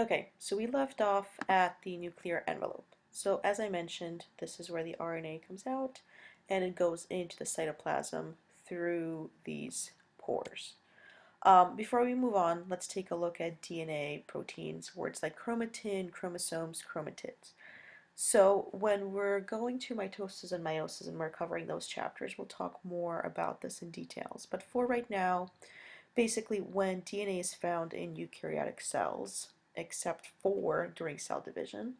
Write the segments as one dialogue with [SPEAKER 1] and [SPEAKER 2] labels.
[SPEAKER 1] Okay, so we left off at the nuclear envelope. So as I mentioned, this is where the RNA comes out and it goes into the cytoplasm through these pores. Before we move on, let's take a look at DNA, proteins, words like chromatin, chromosomes, chromatids. So when we're going to mitosis and meiosis and we're covering those chapters, we'll talk more about this in details. But for right now, basically when DNA is found in eukaryotic cells, except for during cell division,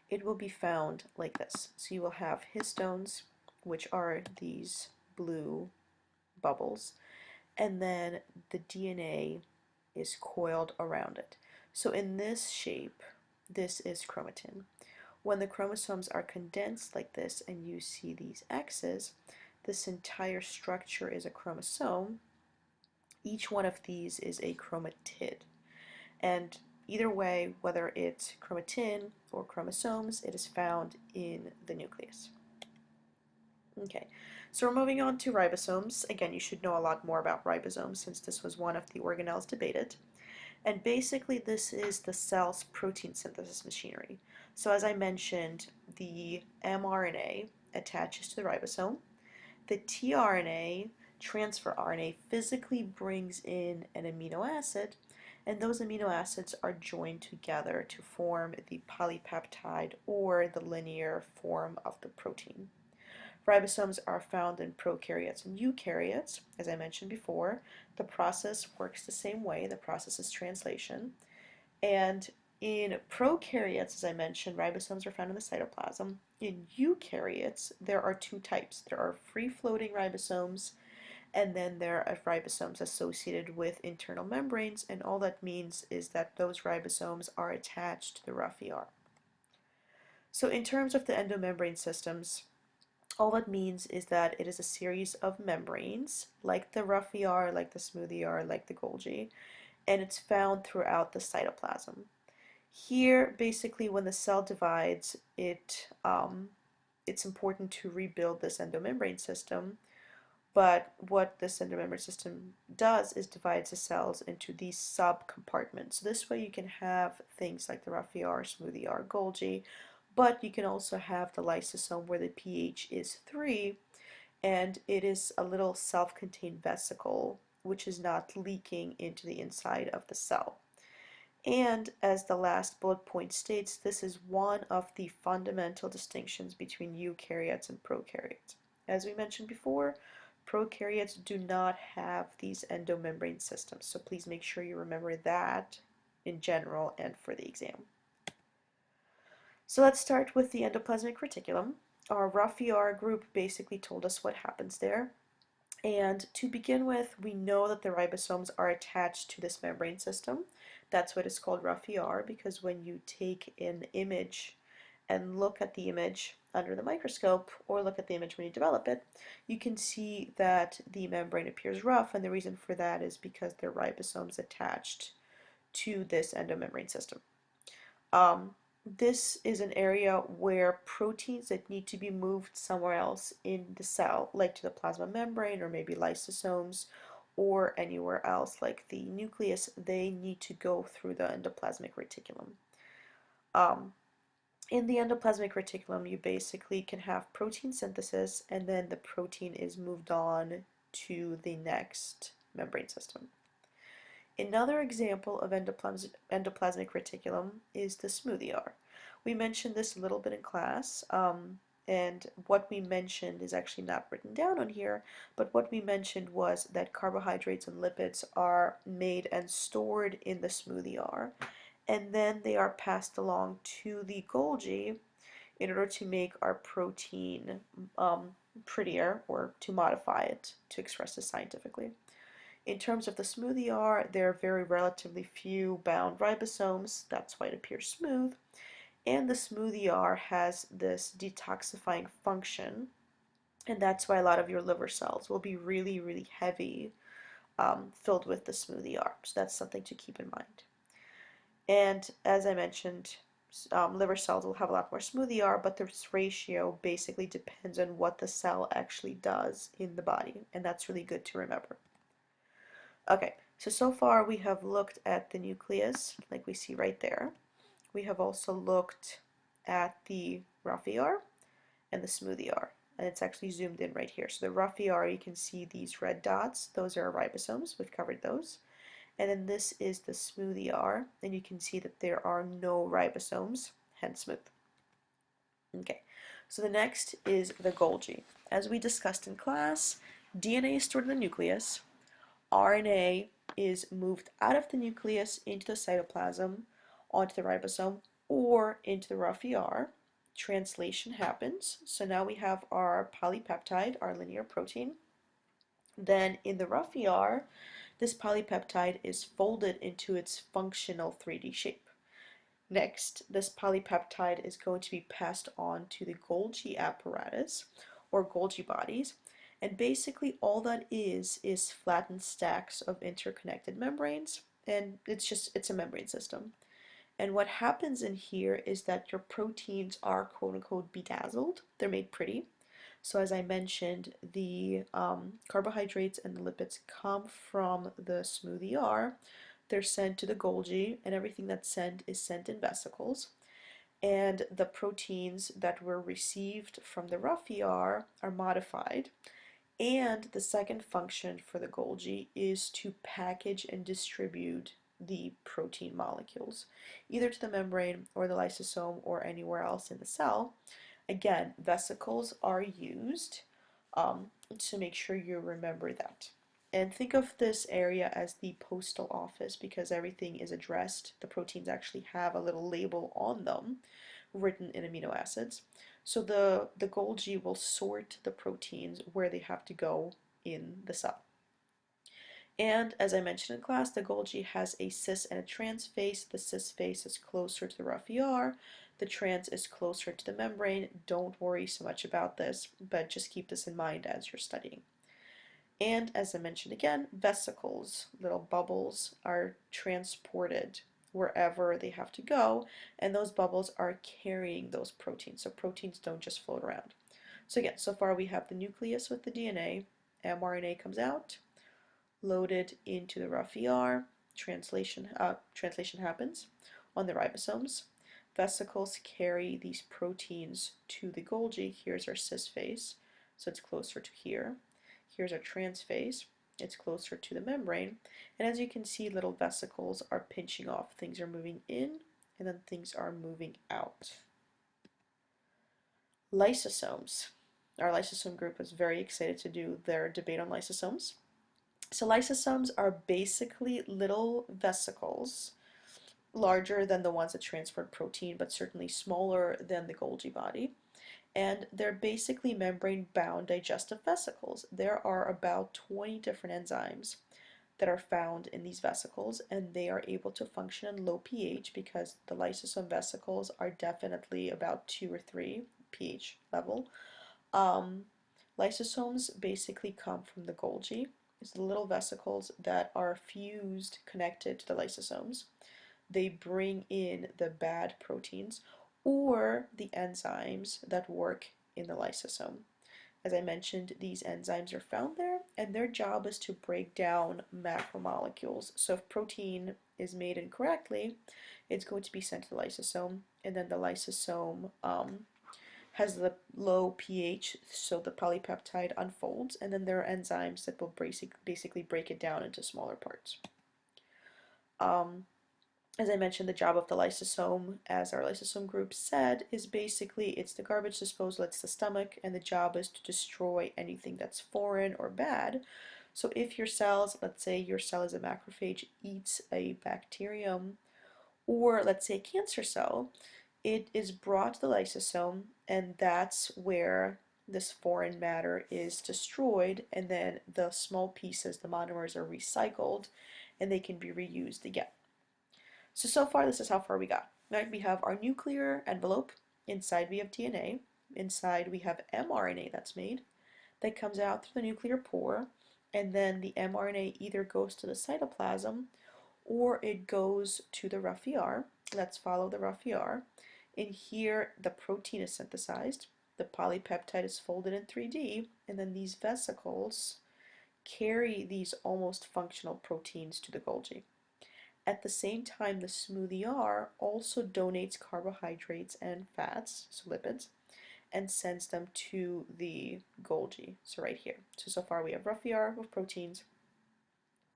[SPEAKER 1] it will be found like this. So you will have histones, which are these blue bubbles, and then the DNA is coiled around it. So in this shape, this is chromatin. When the chromosomes are condensed like this and you see these X's, this entire structure is a chromosome. Each one of these is a chromatid. And either way, whether it's chromatin or chromosomes, it is found in the nucleus. Okay, so we're moving on to ribosomes. Again, you should know a lot more about ribosomes since this was one of the organelles debated. And basically this is the cell's protein synthesis machinery. So as I mentioned, the mRNA attaches to the ribosome. The tRNA, transfer RNA, physically brings in an amino acid, and those amino acids are joined together to form the polypeptide or the linear form of the protein. Ribosomes are found in prokaryotes and eukaryotes. As I mentioned before, the process works the same way. The process is translation. And in prokaryotes, as I mentioned, ribosomes are found in the cytoplasm. In eukaryotes, there are two types. There are free-floating ribosomes, and then there are ribosomes associated with internal membranes, and all that means is that those ribosomes are attached to the rough ER. So in terms of the endomembrane systems, all that means is that it is a series of membranes, like the rough ER, like the smooth ER, like the Golgi, and it's found throughout the cytoplasm. Here, basically, when the cell divides, it's important to rebuild this endomembrane system. But what this endomembrane system does is divides the cells into these subcompartments. So this way you can have things like the rough ER, smooth ER, Golgi, but you can also have the lysosome where the pH is 3 and it is a little self-contained vesicle which is not leaking into the inside of the cell. And as the last bullet point states, this is one of the fundamental distinctions between eukaryotes and prokaryotes. As we mentioned before, prokaryotes do not have these endomembrane systems, so please make sure you remember that in general and for the exam. So let's start with the endoplasmic reticulum. Our rough ER group basically told us what happens there. And to begin with, we know that the ribosomes are attached to this membrane system. That's what is called rough ER, because when you take an image and look at the image under the microscope, or look at the image when you develop it, you can see that the membrane appears rough, and the reason for that is because there are ribosomes attached to this endomembrane system. This is an area where proteins that need to be moved somewhere else in the cell, like to the plasma membrane or maybe lysosomes or anywhere else like the nucleus, they need to go through the endoplasmic reticulum. In the endoplasmic reticulum, you basically can have protein synthesis and then the protein is moved on to the next membrane system. Another example of endoplasmic reticulum is the smooth ER. We mentioned this a little bit in class, and what we mentioned is actually not written down on here, but what we mentioned was that carbohydrates and lipids are made and stored in the smooth ER, and then they are passed along to the Golgi in order to make our protein prettier, or to modify it, to express this scientifically. In terms of the smooth ER, there are very relatively few bound ribosomes, that's why it appears smooth, and the smooth ER has this detoxifying function, and that's why a lot of your liver cells will be really, really heavy, filled with the smooth ER, so that's something to keep in mind. And as I mentioned, liver cells will have a lot more smooth ER, but this ratio basically depends on what the cell actually does in the body, and that's really good to remember. Okay, So far we have looked at the nucleus, like we see right there. We have also looked at the rough ER and the smooth ER. And it's actually zoomed in right here. So the rough ER, you can see these red dots. Those are ribosomes. We've covered those. And then this is the smooth ER, and you can see that there are no ribosomes, hence smooth. Okay, so the next is the Golgi. As we discussed in class, DNA is stored in the nucleus, RNA is moved out of the nucleus into the cytoplasm, onto the ribosome, or into the rough ER. Translation happens, so now we have our polypeptide, our linear protein. Then in the rough ER, this polypeptide is folded into its functional 3D shape. Next, this polypeptide is going to be passed on to the Golgi apparatus, or Golgi bodies, and basically all that is flattened stacks of interconnected membranes, and it's a membrane system. And what happens in here is that your proteins are quote unquote bedazzled, they're made pretty. So as I mentioned, the carbohydrates and the lipids come from the smooth ER. They're sent to the Golgi, and everything that's sent is sent in vesicles. And the proteins that were received from the rough ER are modified. And the second function for the Golgi is to package and distribute the protein molecules, either to the membrane or the lysosome or anywhere else in the cell. Again, vesicles are used to make sure you remember that. And think of this area as the postal office because everything is addressed. The proteins actually have a little label on them written in amino acids. So the Golgi will sort the proteins where they have to go in the cell. And as I mentioned in class, the Golgi has a cis and a trans face. The cis face is closer to the rough ER. The trans is closer to the membrane. Don't worry so much about this, but just keep this in mind as you're studying. And as I mentioned again, vesicles, little bubbles, are transported wherever they have to go, and those bubbles are carrying those proteins. So proteins don't just float around. So again, so far we have the nucleus with the DNA, mRNA comes out, loaded into the rough ER, translation happens on the ribosomes. Vesicles carry these proteins to the Golgi. Here's our cis phase, so it's closer to here. Here's our trans phase, it's closer to the membrane. And as you can see, little vesicles are pinching off. Things are moving in, and then things are moving out. Lysosomes. Our lysosome group was very excited to do their debate on lysosomes. So lysosomes are basically little vesicles, larger than the ones that transport protein, but certainly smaller than the Golgi body. And they're basically membrane-bound digestive vesicles. There are about 20 different enzymes that are found in these vesicles, and they are able to function in low pH because the lysosome vesicles are definitely about 2 or 3 pH level. Lysosomes basically come from the Golgi. It's the little vesicles that are fused, connected to the lysosomes. They bring in the bad proteins or the enzymes that work in the lysosome. As I mentioned, these enzymes are found there, and their job is to break down macromolecules. So if protein is made incorrectly, it's going to be sent to the lysosome, and then the lysosome has the low pH, so the polypeptide unfolds, and then there are enzymes that will basically break it down into smaller parts. As I mentioned, the job of the lysosome, as our lysosome group said, is basically it's the garbage disposal, it's the stomach, and the job is to destroy anything that's foreign or bad. So if your cells, let's say your cell is a macrophage, eats a bacterium, or let's say a cancer cell, it is brought to the lysosome, and that's where this foreign matter is destroyed, and then the small pieces, the monomers, are recycled, and they can be reused again. So far this is how far we got. Right, we have our nuclear envelope. Inside we have DNA. Inside we have mRNA that's made. That comes out through the nuclear pore, and then the mRNA either goes to the cytoplasm or it goes to the rough ER. Let's follow the rough ER. In here, the protein is synthesized, the polypeptide is folded in 3D, and then these vesicles carry these almost functional proteins to the Golgi. At the same time, the smoothie R also donates carbohydrates and fats, so lipids, and sends them to the Golgi, so right here. So far we have Roughy R with proteins,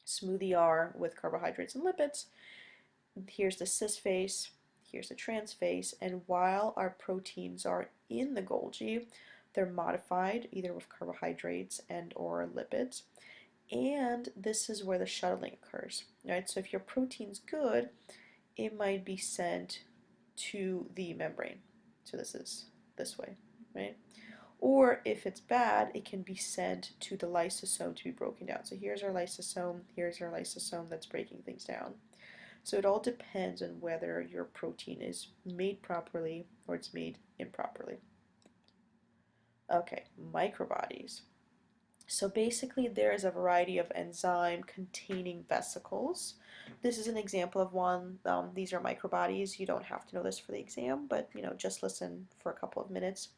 [SPEAKER 1] Smoothie R with carbohydrates and lipids. Here's the cis phase, here's the trans phase, and while our proteins are in the Golgi, they're modified either with carbohydrates and or lipids, and this is where the shuttling occurs, right? So if your protein's good, it might be sent to the membrane. So this is this way, right? Or if it's bad, it can be sent to the lysosome to be broken down. So here's our lysosome that's breaking things down. So it all depends on whether your protein is made properly or it's made improperly. Okay, microbodies. So basically there is a variety of enzyme containing vesicles. This is an example of one. These are microbodies. You don't have to know this for the exam, but just listen for a couple of minutes.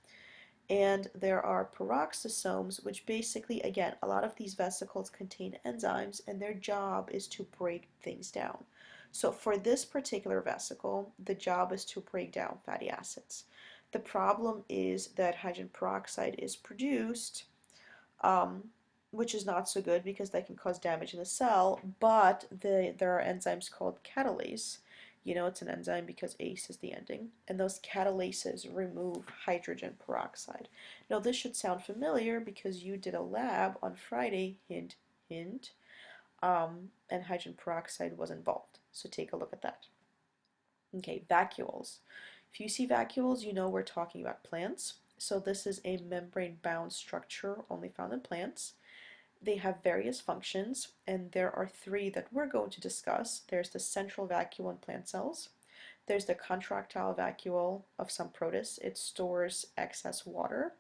[SPEAKER 1] And there are peroxisomes, which basically, again, a lot of these vesicles contain enzymes, and their job is to break things down. So for this particular vesicle, the job is to break down fatty acids. The problem is that hydrogen peroxide is produced, which is not so good because that can cause damage in the cell, but there are enzymes called catalase. It's an enzyme because ACE is the ending, and those catalases remove hydrogen peroxide. Now this should sound familiar because you did a lab on Friday, hint, hint, and hydrogen peroxide was involved. So take a look at that. Okay, vacuoles. If you see vacuoles, you know we're talking about plants. So this is a membrane-bound structure only found in plants. They have various functions, and there are three that we're going to discuss. There's the central vacuole in plant cells. There's the contractile vacuole of some protists. It stores excess water.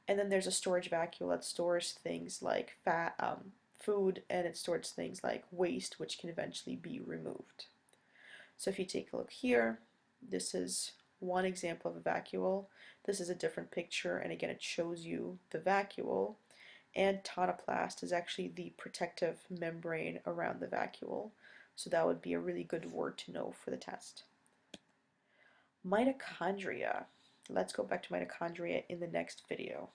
[SPEAKER 1] And then there's a storage vacuole that stores things like fat, food, and it stores things like waste, which can eventually be removed. So if you take a look here, this is one example of a vacuole. This is a different picture, and again, it shows you the vacuole. And tonoplast is actually the protective membrane around the vacuole. So that would be a really good word to know for the test. Mitochondria. Let's go back to mitochondria in the next video.